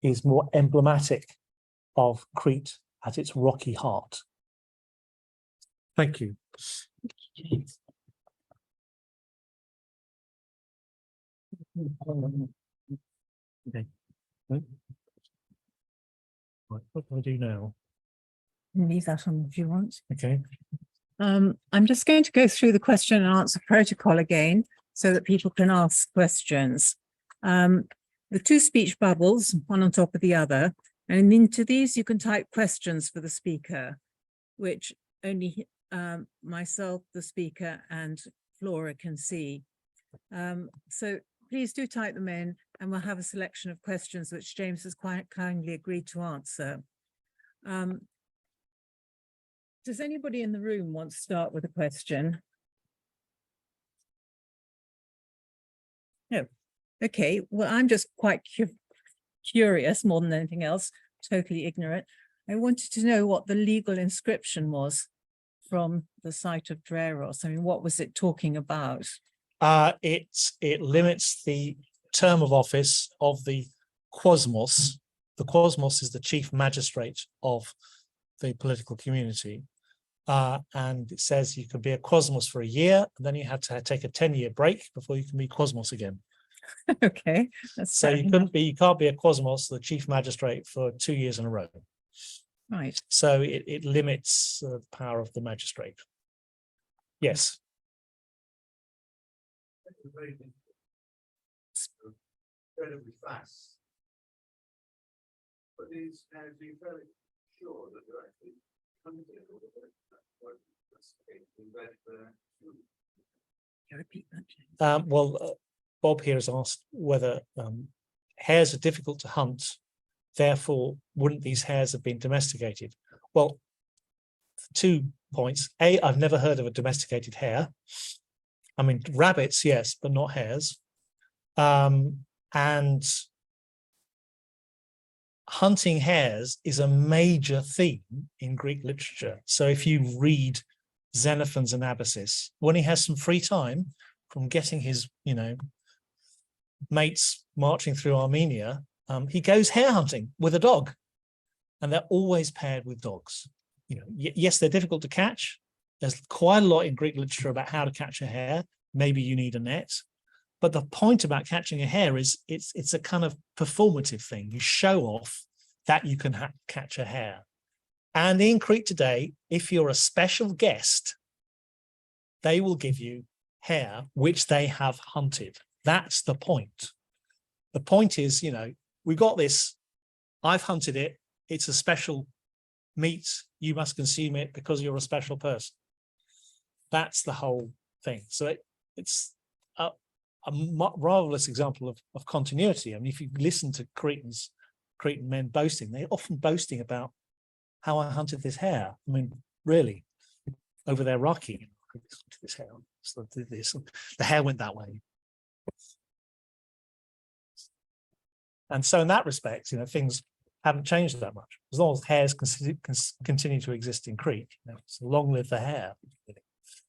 is more emblematic of Crete at its rocky heart. Thank you. Okay. Right, what do I do now? Leave that on if you want. Okay. I'm just going to go through the question and answer protocol again so that people can ask questions. The two speech bubbles, one on top of the other, and into these you can type questions for the speaker, which only myself, the speaker, and Flora can see. So please do type them in, and we'll have a selection of questions which James has quite kindly agreed to answer. Does anybody in the room want to start with a question? No. Okay, well, I'm just quite curious more than anything else, totally ignorant. I wanted to know what the legal inscription was from the site of Dreros. I mean, what was it talking about? It limits the term of office of the Kosmos. The Kosmos is the chief magistrate of the political community. And it says you could be a Kosmos for a year, and then you had to take a 10-year break before you can be Kosmos again. Okay. That's so you can't be a Kosmos, the chief magistrate, for 2 years in a row. Right. So it limits the power of the magistrate. Yes. Incredibly fast. But these hairs are very sure that they're actually coming in or Repeat that. Well, Bob here has asked whether hares are difficult to hunt, therefore wouldn't these hares have been domesticated? Well, 2 points. A, I've never heard of a domesticated hare. I mean, rabbits, yes, but not hares. And hunting hares is a major theme in Greek literature. So if you read Xenophon's Anabasis, when he has some free time from getting his, mates marching through Armenia, he goes hare hunting with a dog, and they're always paired with dogs. Yes, they're difficult to catch. There's quite a lot in Greek literature about how to catch a hare. Maybe you need a net. But the point about catching a hare is it's a kind of performative thing. You show off that you can catch a hare. And in Crete today, if you're a special guest, they will give you hare, which they have hunted. That's the point. The point is, we've got this, I've hunted it, it's a special meat, you must consume it because you're a special person. That's the whole thing. So it's a marvelous example of continuity. I mean, if you listen to Cretan men boasting, they're often boasting about how I hunted this hare. I mean, really, over their Rocky, this hare, so the hare went that way. And so in that respect, things haven't changed that much. As long as hares continue to exist in Crete, so long live the hare.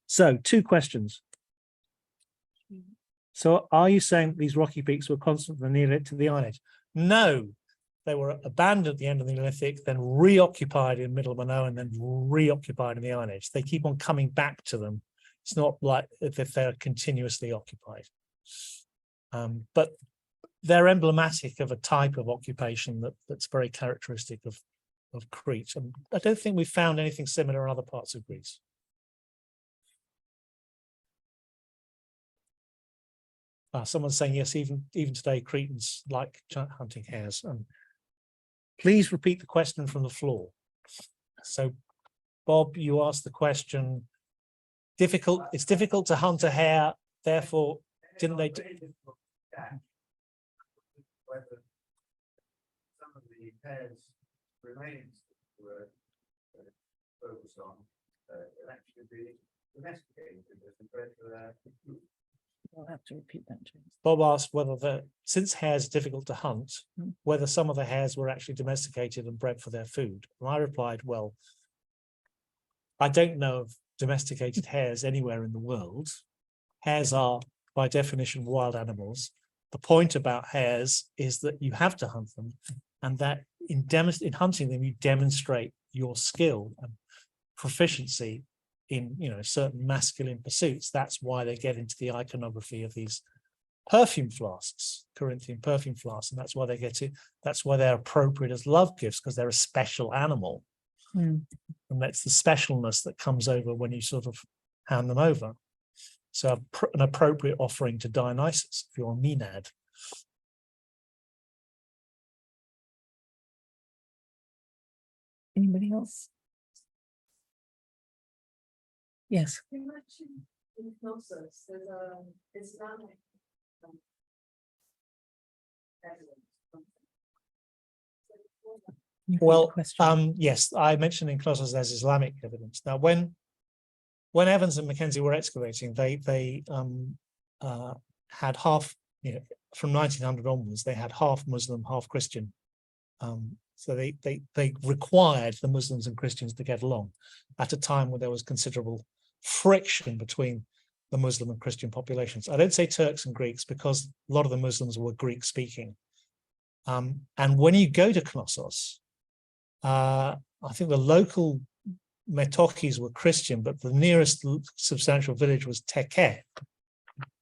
So 2 questions. So are you saying these rocky peaks were constant from the Neolithic to the Iron Age? No, they were abandoned at the end of the Neolithic, then reoccupied in Middle Minoan, then reoccupied in the Iron Age. They keep on coming back to them. It's not like if they're continuously occupied. But they're emblematic of a type of occupation that's very characteristic of Crete. And I don't think we've found anything similar in other parts of Greece. Someone's saying, yes, even today, Cretans like hunting hares. Please repeat the question from the floor. So, Bob, you asked the question, it's difficult to hunt a hare, therefore, didn't they... Whether some of the hares remains that were focused on actually be domesticated as a bred for their food. I'll have to repeat that, James. Bob asked whether, since hares are difficult to hunt, whether some of the hares were actually domesticated and bred for their food. And I replied, well, I don't know of domesticated hares anywhere in the world. Hares are, by definition, wild animals. The point about hares is that you have to hunt them, and that in hunting them, you demonstrate your skill and proficiency in certain masculine pursuits. That's why they get into the iconography of these perfume flasks, Corinthian perfume flasks, and that's why they get it. That's why they're appropriate as love gifts, because they're a special animal, and that's the specialness that comes over when you sort of hand them over. So an appropriate offering to Dionysus if you're a Maenad. Anybody else? Yes. You mentioned in Knossos, there's a Islamic evidence. Well, yes, I mentioned in Knossos there's Islamic evidence. Now, when Evans and Mackenzie were excavating, they had half, from 1900 onwards, they had half Muslim, half Christian. So they required the Muslims and Christians to get along at a time when there was considerable friction between the Muslim and Christian populations. I don't say Turks and Greeks because a lot of the Muslims were Greek speaking. And when you go to Knossos, I think the local Metokis were Christian, but the nearest substantial village was Teke,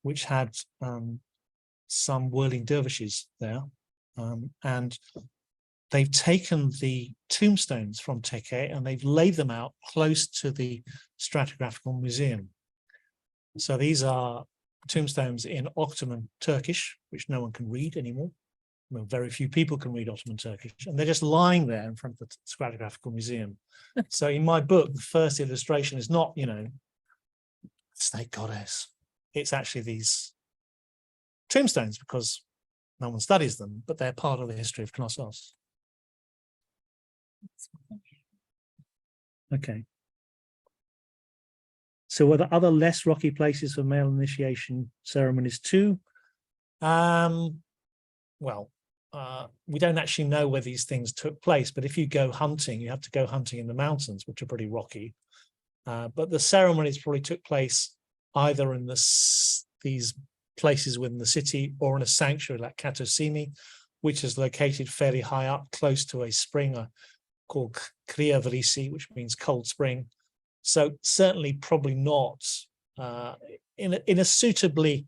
which had some whirling dervishes there. And they've taken the tombstones from Teke and they've laid them out close to the stratigraphical museum. So these are tombstones in Ottoman Turkish, which no one can read anymore. Well, very few people can read Ottoman Turkish, and they're just lying there in front of the stratigraphical museum. So in my book, the first illustration is not, snake goddess. It's actually these tombstones because no one studies them, but they're part of the history of Knossos. Okay. So were there other less rocky places for male initiation ceremonies too? Well, we don't actually know where these things took place, but if you go hunting, you have to go hunting in the mountains, which are pretty rocky. But the ceremonies probably took place either in these places within the city or in a sanctuary like Katosini, which is located fairly high up, close to a spring called Kriavrisi, which means cold spring. So certainly probably not in a suitably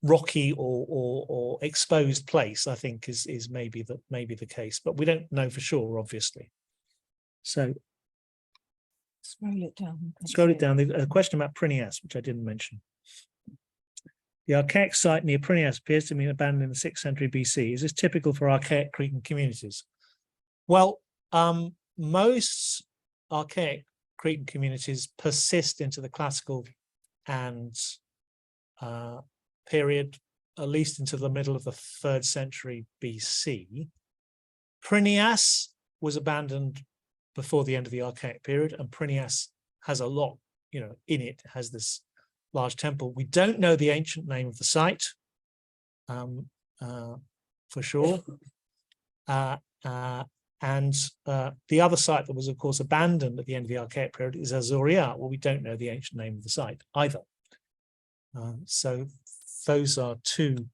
rocky or exposed place, I think is maybe the case, but we don't know for sure, obviously. So Scroll it down. scroll it down. A question about Prinias, which I didn't mention. The archaic site near Prinias appears to have been abandoned in the 6th century BC. Is this typical for archaic Cretan communities? Well, most archaic Cretan communities persist into the classical and period, at least into the middle of the 3rd century BC. Prinias was abandoned before the end of the Archaic period, and Prinias has a lot, in it. It has this large temple. We don't know the ancient name of the site, for sure. And the other site that was, of course, abandoned at the end of the Archaic period is Azuria. Well, we don't know the ancient name of the site either. So those are two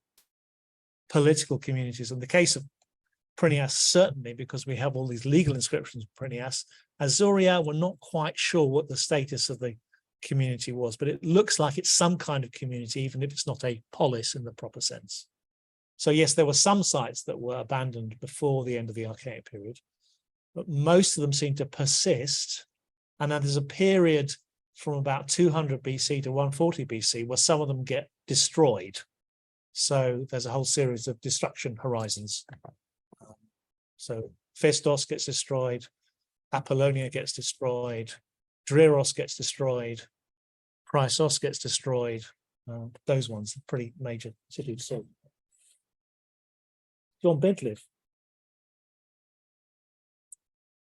political communities. In the case of Prinias, certainly, because we have all these legal inscriptions of Prinias. Azuria, we're not quite sure what the status of the community was, but it looks like it's some kind of community, even if it's not a polis in the proper sense. So yes, there were some sites that were abandoned before the end of the Archaic period, but most of them seem to persist. And then there's a period from about 200 BC to 140 BC where some of them get destroyed. So there's a whole series of destruction horizons. So Festos gets destroyed, Apollonia gets destroyed, Driros gets destroyed, Chrysos gets destroyed. Those ones are pretty major cities. So John Bentliffe.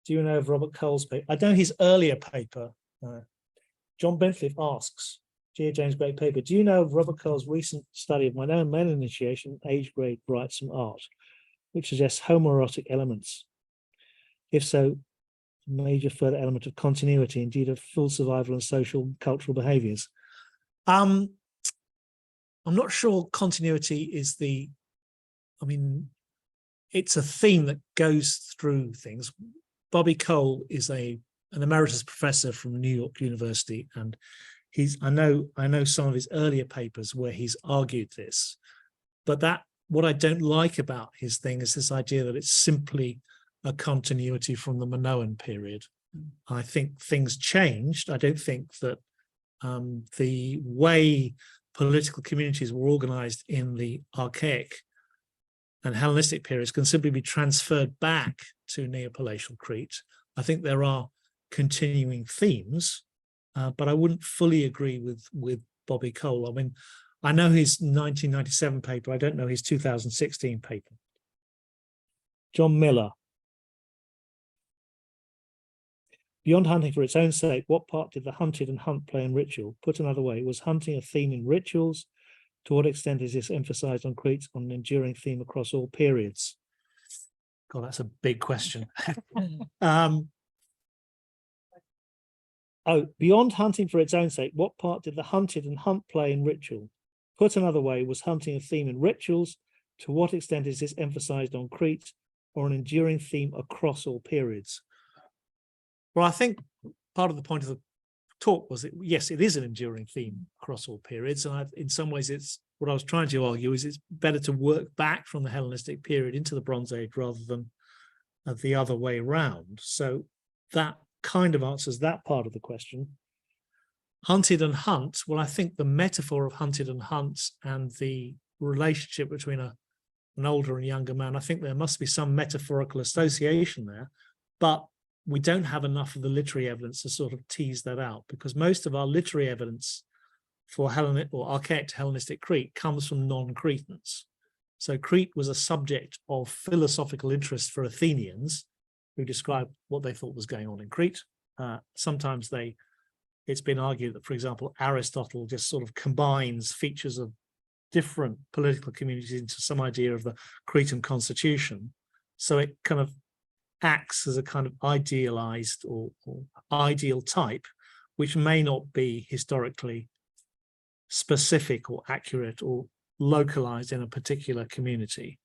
Do you know of Robert Cole's paper? I know his earlier paper. John Bentliffe asks, G. James Great paper, do you know of Robert Cole's recent study of my own male initiation, age grade rites and art, which suggests homoerotic elements? If so, a major further element of continuity, indeed of full survival and social cultural behaviors. I'm not sure continuity is it's a theme that goes through things. Bobby Cole is an emeritus professor from New York University, and I know some of his earlier papers where he's argued this, but what I don't like about his thing is this idea that it's simply a continuity from the Minoan period. I think things changed. I don't think that the way political communities were organized in the Archaic and Hellenistic periods can simply be transferred back to neopalatial Crete. I think there are continuing themes, but I wouldn't fully agree with Bobby Cole. I mean, I know his 1997 paper. I don't know his 2016 paper. John Miller. Beyond hunting for its own sake, what part did the hunted and hunt play in ritual? Put another way, was hunting a theme in rituals? To what extent is this emphasized on Crete on an enduring theme across all periods? God, that's a big question. Beyond hunting for its own sake, what part did the hunted and hunt play in ritual? Put another way, was hunting a theme in rituals? To what extent is this emphasized on Crete or an enduring theme across all periods? Well, I think part of the point of the talk was that, yes, it is an enduring theme across all periods. And in some ways, it's what I was trying to argue is it's better to work back from the Hellenistic period into the Bronze Age rather than the other way around. So that kind of answers that part of the question. Hunted and hunt, well, I think the metaphor of hunted and hunt and the relationship between an older and younger man, I think there must be some metaphorical association there, but we don't have enough of the literary evidence to sort of tease that out, because most of our literary evidence for Hellenic or Archaic to Hellenistic Crete comes from non-Cretans. So Crete was a subject of philosophical interest for Athenians who described what they thought was going on in Crete. Sometimes it's been argued that, for example, Aristotle just sort of combines features of different political communities into some idea of the Cretan constitution. So it kind of acts as a kind of idealized or ideal type, which may not be historically specific or accurate or localized in a particular community.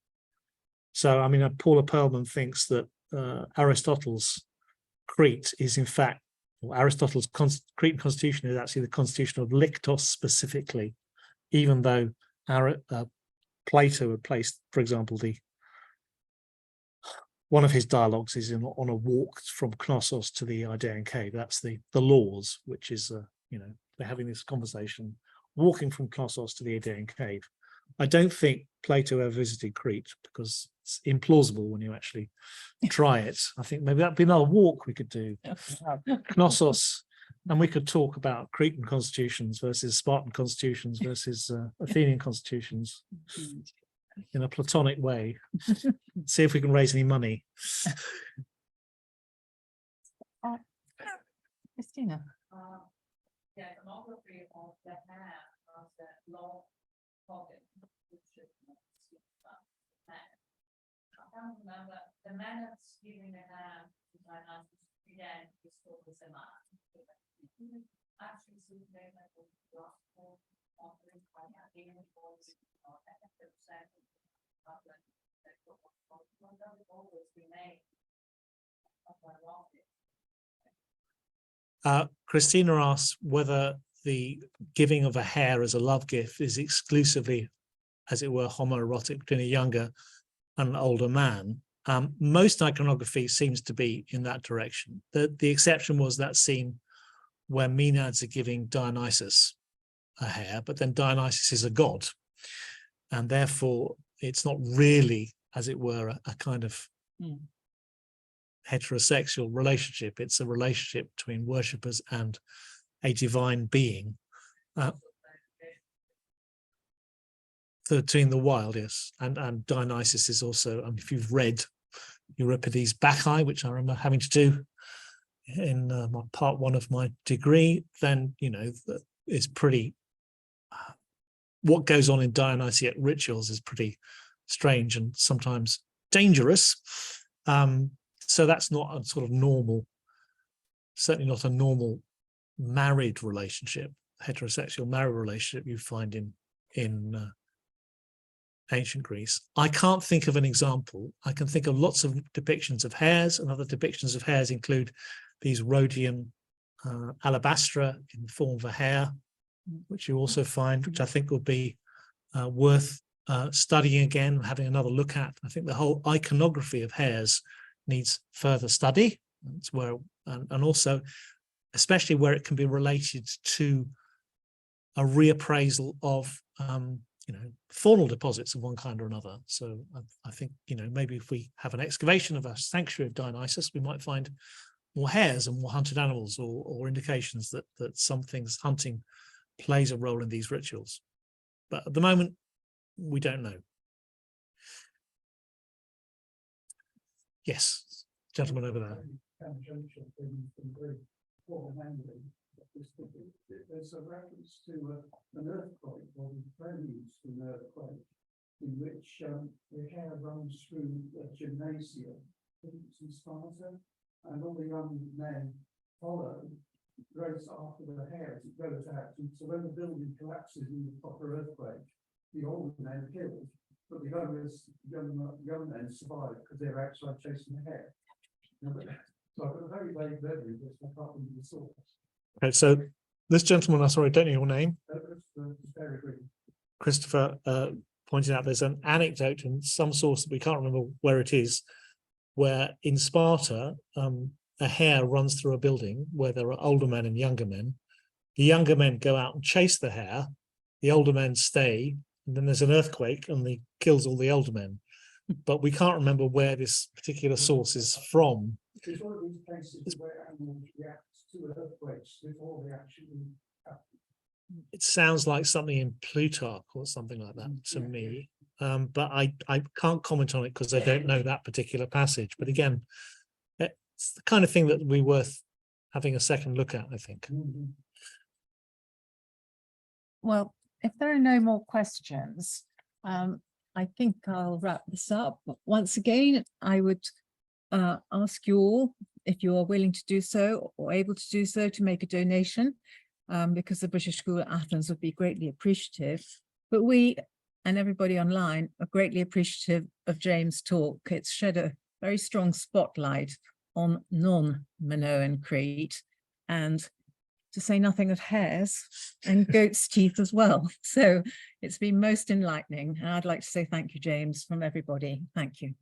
So, I mean, Paula Perlman thinks that Aristotle's Crete is in fact, or Aristotle's Cretan constitution is actually the constitution of Lyctos specifically, even though Plato had placed, for example, one of his dialogues is on a walk from Knossos to the Idaean cave. That's the laws, which is, you know, they're having this conversation, walking from Knossos to the Idaean cave. I don't think Plato ever visited Crete because it's implausible when you actually try it. I think maybe that'd be another walk we could do. Knossos, and we could talk about Cretan constitutions versus Spartan constitutions versus Athenian constitutions in a Platonic way. See if we can raise any money. Christina. The iconography of the hare of the long pocket, which is I can't remember the man that's giving the hare to Dionysus again is called the Sema. Actually, so they have a gospel offering by being always remain. Christina asks whether the giving of a hare as a love gift is exclusively, as it were, homoerotic between a younger and an older man. Most iconography seems to be in that direction. The exception was that scene where Minoans are giving Dionysus a hare, but then Dionysus is a god, and therefore it's not really, as it were, a kind of heterosexual relationship. It's a relationship between worshippers and a divine being. Between the wild, yes, and Dionysus is also, if you've read Euripides' Bacchae, which I remember having to do in my part one of my degree, then you know it's pretty. What goes on in Dionysiac rituals is pretty strange and sometimes dangerous. So that's not a sort of normal, certainly not a normal married relationship, heterosexual married relationship you find in ancient Greece. I can't think of an example. I can think of lots of depictions of hares, and other depictions of hares include these Rhodian alabastra in the form of a hare, which you also find, which I think would be worth studying again, having another look at. I think the whole iconography of hares needs further study. That's where, and also, especially where it can be related to a reappraisal of you know, faunal deposits of one kind or another. So I think, you know, maybe if we have an excavation of a sanctuary of Dionysus, we might find more hares and more hunted animals, or indications that something's hunting plays a role in these rituals. But at the moment, we don't know. Yes, gentleman over there. There's a reference to an earthquake, or the preludes to an earthquake, in which the hare runs through a gymnasium in Sparta, and all the young men follow, race after the hare as it goes out. And so when the building collapses in the proper earthquake, the older men are killed, but the young men survive because they're outside chasing the hare. So I've got a very vague memory, but I can't remember the source. Okay, so this gentleman, I'm sorry, I don't know your name. Christopher pointed out there's an anecdote in some source that we can't remember where it is, where in Sparta, a hare runs through a building where there are older men and younger men. The younger men go out and chase the hare, the older men stay, and then there's an earthquake and he kills all the older men. But we can't remember where this particular source is from. It's one of these places where animals react to earthquakes before they actually happen. It sounds like something in Plutarch or something like that to me. But I can't comment on it because I don't know that particular passage. But again, it's the kind of thing that would be worth having a second look at, I think. Well, if there are no more questions, I think I'll wrap this up. Once again, I would ask you all, if you are willing to do so or able to do so, to make a donation, because the British School at Athens would be greatly appreciative. But we and everybody online are greatly appreciative of James' talk. It's shed a very strong spotlight on non-Minoan Crete, and to say nothing of hares and goat's teeth as well. So it's been most enlightening. And I'd like to say thank you, James, from everybody. Thank you.